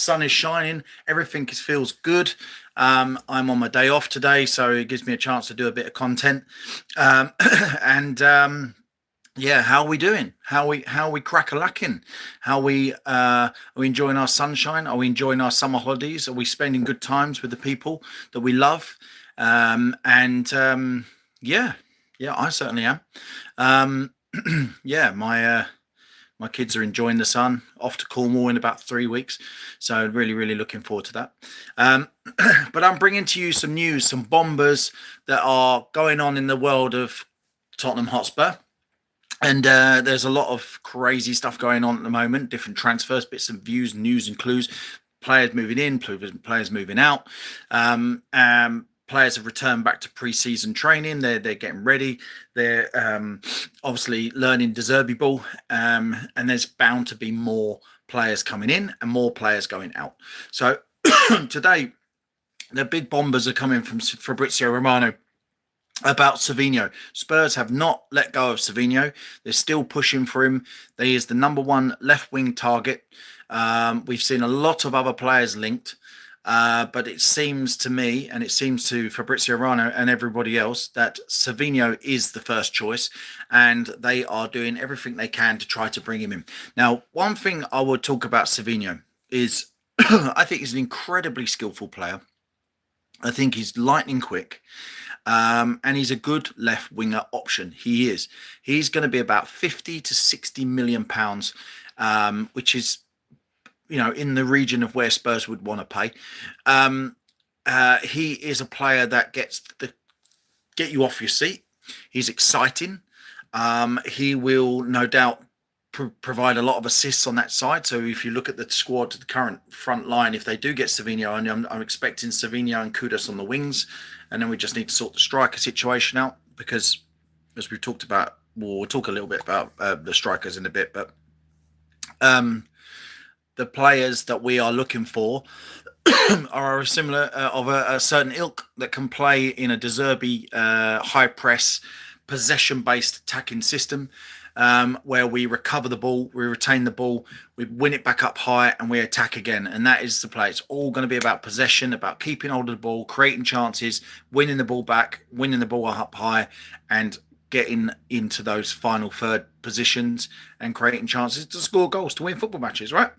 sun is shining. Everything feels good. I'm on my day off today, so it gives me a chance to do a bit of content. Um, and Yeah, how are we doing? How we crack-a-lacking? Are we enjoying our sunshine? Are we enjoying our summer holidays? Are we spending good times with the people that we love? And Yeah, yeah, I certainly am. Um, yeah, my kids are enjoying the sun. Off to Cornwall in about 3 weeks, so really, really looking forward to that. Um, but I'm bringing to you some news, some bombers that are going on in the world of Tottenham Hotspur. And There's a lot of crazy stuff going on at the moment. Different transfers, bits and views, news and clues. Players moving in, players moving out. Players have returned back to pre-season training. They're getting ready. They're obviously learning Deserby ball, and there's bound to be more players coming in and more players going out. So today, the big bombers are coming from Fabrizio Romano about Savinho. Spurs have not let go of Savinho. They're still pushing for him. He is the number one left wing target. We've seen a lot of other players linked, but it seems to me, and it seems to Fabrizio Romano and everybody else, that Savinho is the first choice, and they are doing everything they can to try to bring him in. Now, one thing I would talk about Savinho is I think he's an incredibly skillful player. I think he's lightning quick. And he's a good left winger option. He is. He's going to be about 50 to 60 million pounds, which is, in the region of where Spurs would want to pay. He is a player that get you off your seat. He's exciting. He will no doubt provide a lot of assists on that side. So if you look at the squad, the current front line, if they do get Savinho, and I'm expecting Savinho and Kudus on the wings, and then we just need to sort the striker situation out, because as we talked about, we'll talk a little bit about the strikers in a bit, but the players that we are looking for are similar of a certain ilk that can play in a Deserby high press, possession-based attacking system, where we recover the ball, we retain the ball, we win it back up high, and we attack again. And that is the play. It's all going to be about possession, about keeping hold of the ball, creating chances, winning the ball back, winning the ball up high, and getting into those final third positions and creating chances to score goals, to win football matches, right?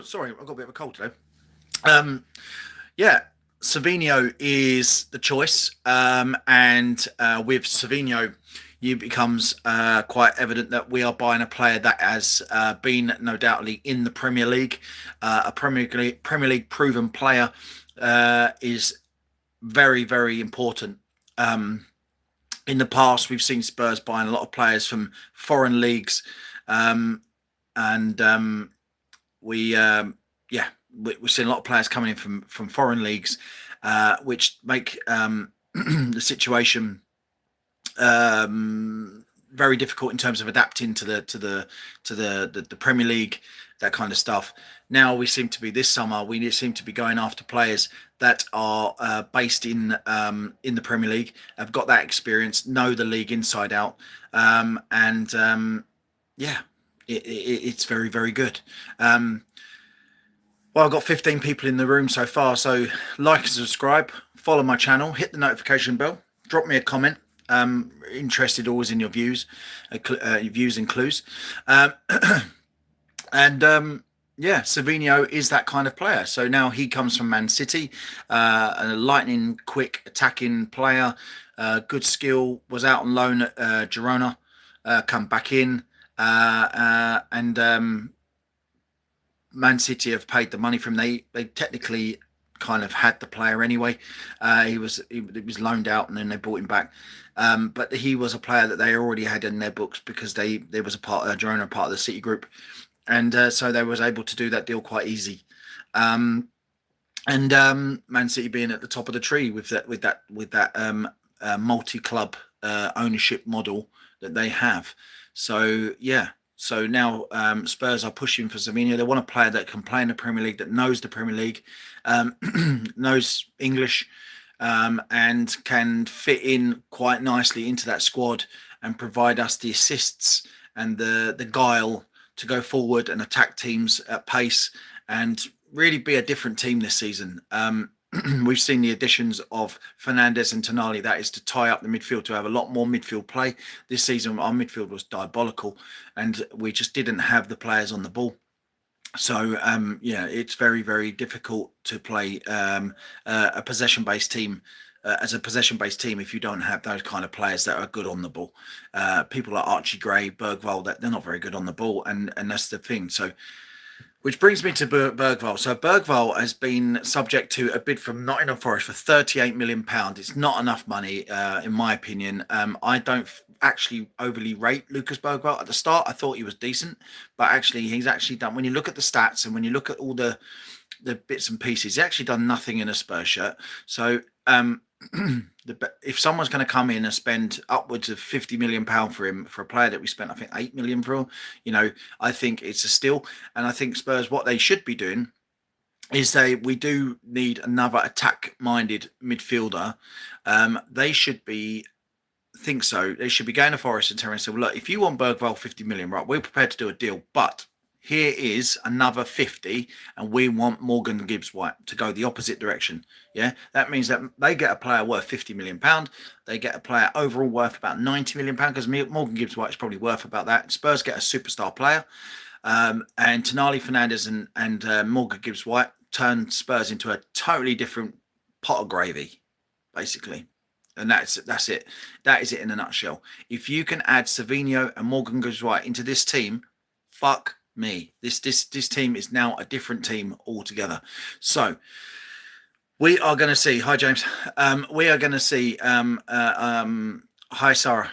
Sorry, I've got a bit of a cold today. Yeah, Savinho is the choice. With Savinho, it becomes quite evident that we are buying a player that has been, no doubtly, in the Premier League. A Premier League proven player is very, very important. In the past, we've seen Spurs buying a lot of players from foreign leagues, we've seen a lot of players coming in from foreign leagues, which make the situation very difficult in terms of adapting to the Premier League, that kind of stuff. Now this summer we seem to be going after players that are based in the Premier League, have got that experience, know the league inside out, it's very, very good. Well, I've got 15 people in the room so far, so like and subscribe, follow my channel, hit the notification bell, drop me a comment. Interested always in your views and clues. Savinho is that kind of player. So now he comes from Man City, a lightning quick attacking player, good skill, was out on loan at Girona, come back in, Man City have paid the money for him. They technically kind of had the player anyway. He was loaned out and then they brought him back. But he was a player that they already had in their books because there was a Girona part of the City group, and so they was able to do that deal quite easy. Man City being at the top of the tree with that multi-club ownership model that they have. So yeah. So now Spurs are pushing for Savinho. They want a player that can play in the Premier League, that knows the Premier League, knows English, and can fit in quite nicely into that squad and provide us the assists and the guile to go forward and attack teams at pace and really be a different team this season. We've seen the additions of Fernandes and Tonali. That is to tie up the midfield, to have a lot more midfield play. This season, our midfield was diabolical, and we just didn't have the players on the ball. So yeah, it's very, very difficult to play a possession-based team as a possession-based team if you don't have those kind of players that are good on the ball. People like Archie Gray, Bergvall, that they're not very good on the ball, and that's the thing. So, which brings me to Bergvall. So Bergvall has been subject to a bid from Nottingham Forest for £38 million. It's not enough money, in my opinion. I don't actually overly rate Lucas Bergvall. At the start, I thought he was decent, but actually, he's actually done. When you look at the stats and when you look at all the bits and pieces, he's actually done nothing in a Spurs shirt. So if someone's going to come in and spend upwards of £50 million for him, for a player that we spent, I think, £8 million for, I think it's a steal. And I think Spurs, what they should be doing is we do need another attack-minded midfielder. They should be think so. They should be going to Forest and telling us, well, look, if you want Bergvall 50 million, right, we're prepared to do a deal, but here is another 50, and we want Morgan Gibbs White to go the opposite direction. Yeah, that means that they get a player worth £50 million. They get a player overall worth about £90 million, because Morgan Gibbs White is probably worth about that. Spurs get a superstar player, and Tonali, Fernandes, and Morgan Gibbs White turn Spurs into a totally different pot of gravy, basically. And that's it. That is it in a nutshell. If you can add Savinho and Morgan Gibbs White into this team, fuck me. This team is now a different team altogether. So we are going to see. Hi, James. We are going to see. Hi, Sarah.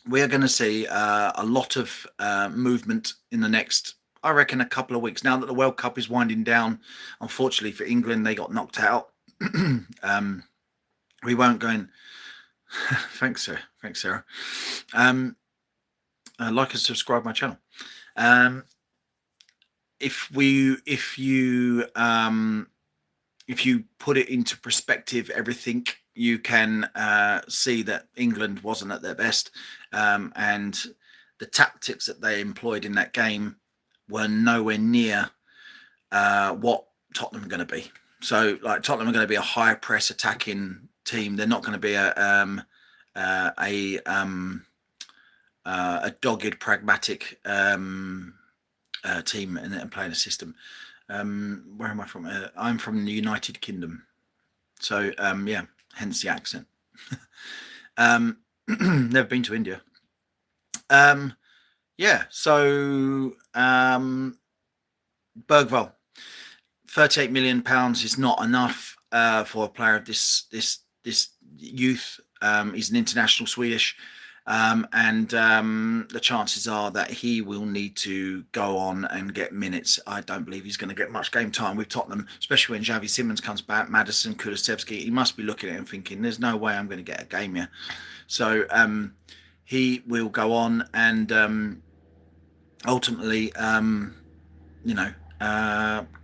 We are going to see a lot of movement in the next, I reckon, a couple of weeks. Now that the World Cup is winding down, unfortunately for England, they got knocked out. We won't go in. Thanks, sir. Thanks, Sarah. Like and subscribe my channel. If you put it into perspective, everything, you can see that England wasn't at their best, and the tactics that they employed in that game were nowhere near what Tottenham are going to be. So, like, Tottenham are going to be a high press attacking team. They're not going to be a dogged, pragmatic team and playing a system. Where am I from? I'm from the United Kingdom. So, yeah, hence the accent. Never been to India. Yeah, so Bergvall, £38 million is not enough for a player of this youth. He's an international Swedish, and the chances are that he will need to go on and get minutes. I don't believe he's going to get much game time with Tottenham, especially when Xavi Simons comes back, Maddison, Kulusevski. He must be looking at him thinking, there's no way I'm going to get a game here. So he will go on and ultimately,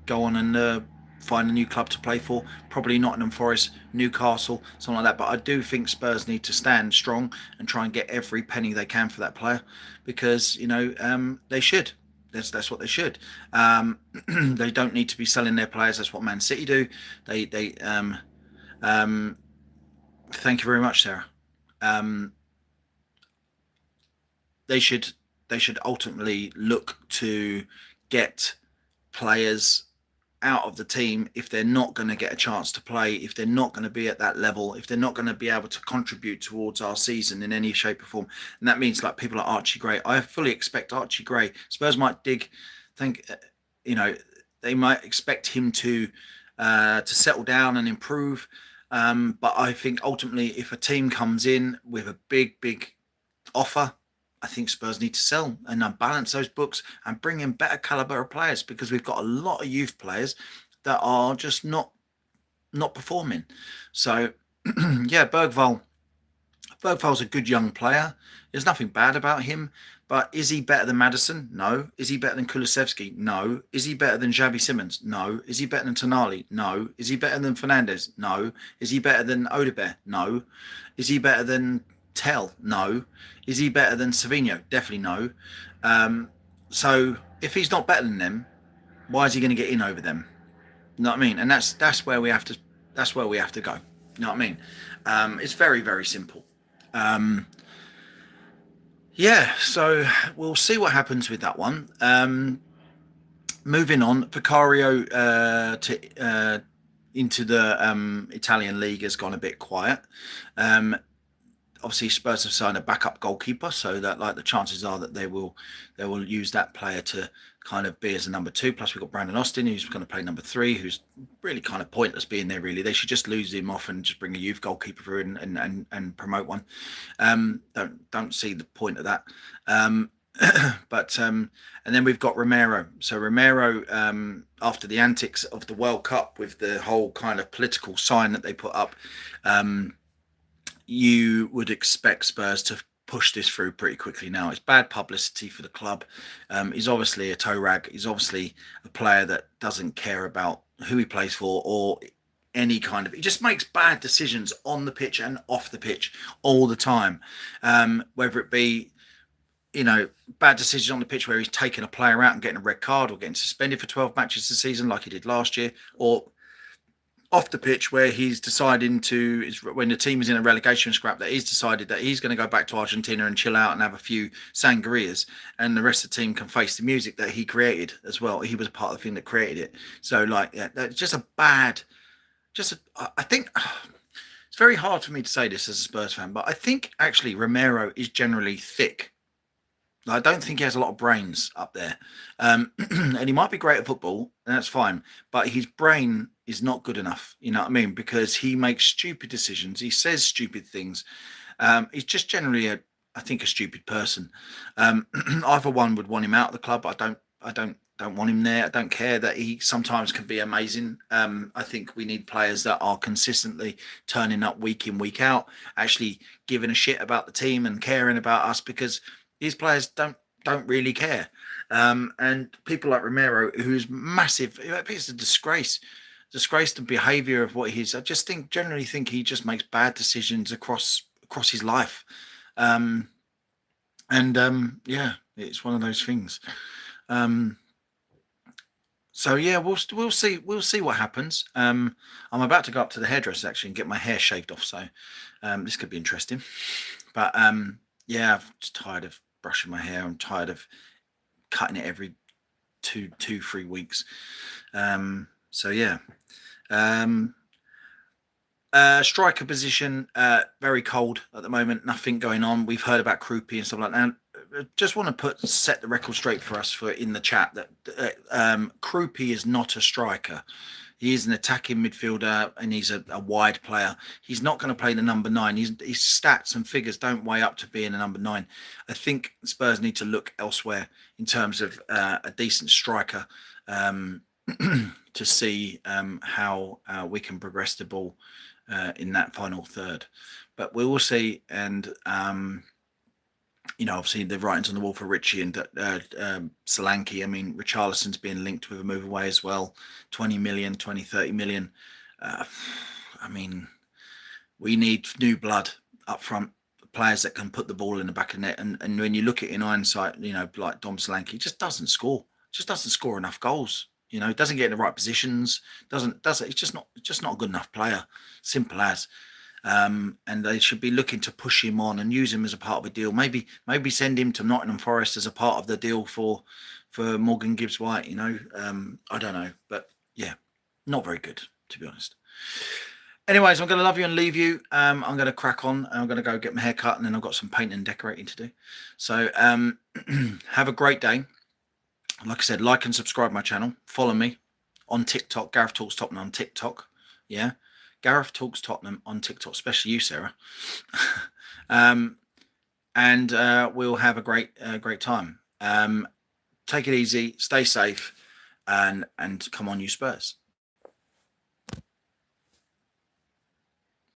go on and find a new club to play for. Probably Nottingham Forest, Newcastle, something like that. But I do think Spurs need to stand strong and try and get every penny they can for that player, because they should. That's what they should. They don't need to be selling their players. That's what Man City do. They thank you very much, Sarah. They should ultimately look to get players out of the team if they're not going to get a chance to play, if they're not going to be at that level, if they're not going to be able to contribute towards our season in any shape or form. And that means, like, people like Archie Gray. I fully expect Archie Gray. Spurs might they might expect him to settle down and improve. But I think ultimately, if a team comes in with a big offer, I think Spurs need to sell and balance those books and bring in better caliber of players, because we've got a lot of youth players that are just not performing. So, yeah, Bergvall's a good young player. There's nothing bad about him. But is he better than Maddison? No. Is he better than Kulusevski? No. Is he better than Xavi Simons? No. Is he better than Tonali? No. Is he better than Fernandes? No. Is he better than Odegaard? No. Is he better than Tell? No. Is he better than Savinho? Definitely no. So if he's not better than them, Why is he going to get in over them? You know what I mean? And that's where we have to go. You know what I mean? It's very, very simple. Um, yeah, so we'll see what happens with that one. Moving on, Picario to into the Italian league has gone a bit quiet. Um, Obviously Spurs have signed a backup goalkeeper, so that like the chances are that they will use that player to kind of be as a number two. Plus we've got Brandon Austin who's going to play number three, who's really kind of pointless being there. Really, they should just lose him off and just bring a youth goalkeeper through and promote one. Don't see the point of that. But and then we've got Romero. So Romero, after the antics of the World Cup with the whole kind of political sign that they put up, you would expect Spurs to push this through pretty quickly now. It's bad publicity for the club. He's obviously a toe rag. He's obviously a player that doesn't care about who he plays for or any kind of. He just makes bad decisions on the pitch and off the pitch all the time. Whether it be bad decisions on the pitch where he's taking a player out and getting a red card or getting suspended for 12 matches this season like he did last year, or off the pitch where he's deciding to, when the team is in a relegation scrap, that he's decided that he's going to go back to Argentina and chill out and have a few sangrias, and the rest of the team can face the music that he created as well. He was a part of the thing that created it. So that's just a bad, I think it's very hard for me to say this as a Spurs fan, but I think actually Romero is generally thick. I don't think he has a lot of brains up there. And he might be great at football, and that's fine. But his brain is not good enough, you know what I mean? Because he makes stupid decisions. He says stupid things. He's just generally, I think, a stupid person. Either one would want him out of the club. I don't want him there. I don't care that he sometimes can be amazing. I think we need players that are consistently turning up week in, week out, actually giving a shit about the team and caring about us, because these players don't really care. And people like Romero, who's massive, it's a disgrace the behaviour of what he's. I just generally think he just makes bad decisions across his life. Yeah, it's one of those things. So yeah, we'll see what happens. I'm about to go up to the hairdresser actually and get my hair shaved off, so this could be interesting. But yeah, I'm just tired of brushing my hair. I'm tired of cutting it every 3 weeks. So yeah. Striker position, very cold at the moment. Nothing going on. We've heard about Krupi and stuff like that. Just want to set the record straight for us in the chat that Krupi is not a striker. He is an attacking midfielder and he's a wide player. He's not going to play the number 9. His stats and figures don't weigh up to being a number 9. I think Spurs need to look elsewhere in terms of a decent striker to see how we can progress the ball in that final third. But we will see. And obviously the writing's on the wall for Richie and Solanke. I mean, Richarlison's being linked with a move away as well. 20 million, 20, 30 million. I mean, we need new blood up front, players that can put the ball in the back of the net. And when you look at it in hindsight, like Dom Solanke, just doesn't score. Just doesn't score enough goals. Doesn't get in the right positions. It's just not a good enough player. Simple as. And they should be looking to push him on and use him as a part of a deal. Maybe send him to Nottingham Forest as a part of the deal for Morgan Gibbs White. I don't know, but yeah, not very good, to be honest. Anyways, I'm going to love you and leave you. I'm going to crack on. I'm going to go get my hair cut, and then I've got some painting and decorating to do. So have a great day. Like I said, like and subscribe my channel. Follow me on TikTok, Garethtalkstottenham on TikTok. Yeah. Garethtalkstottenham on TikTok, especially you, Sarah. And we'll have a great time. Take it easy, stay safe, and come on, you Spurs.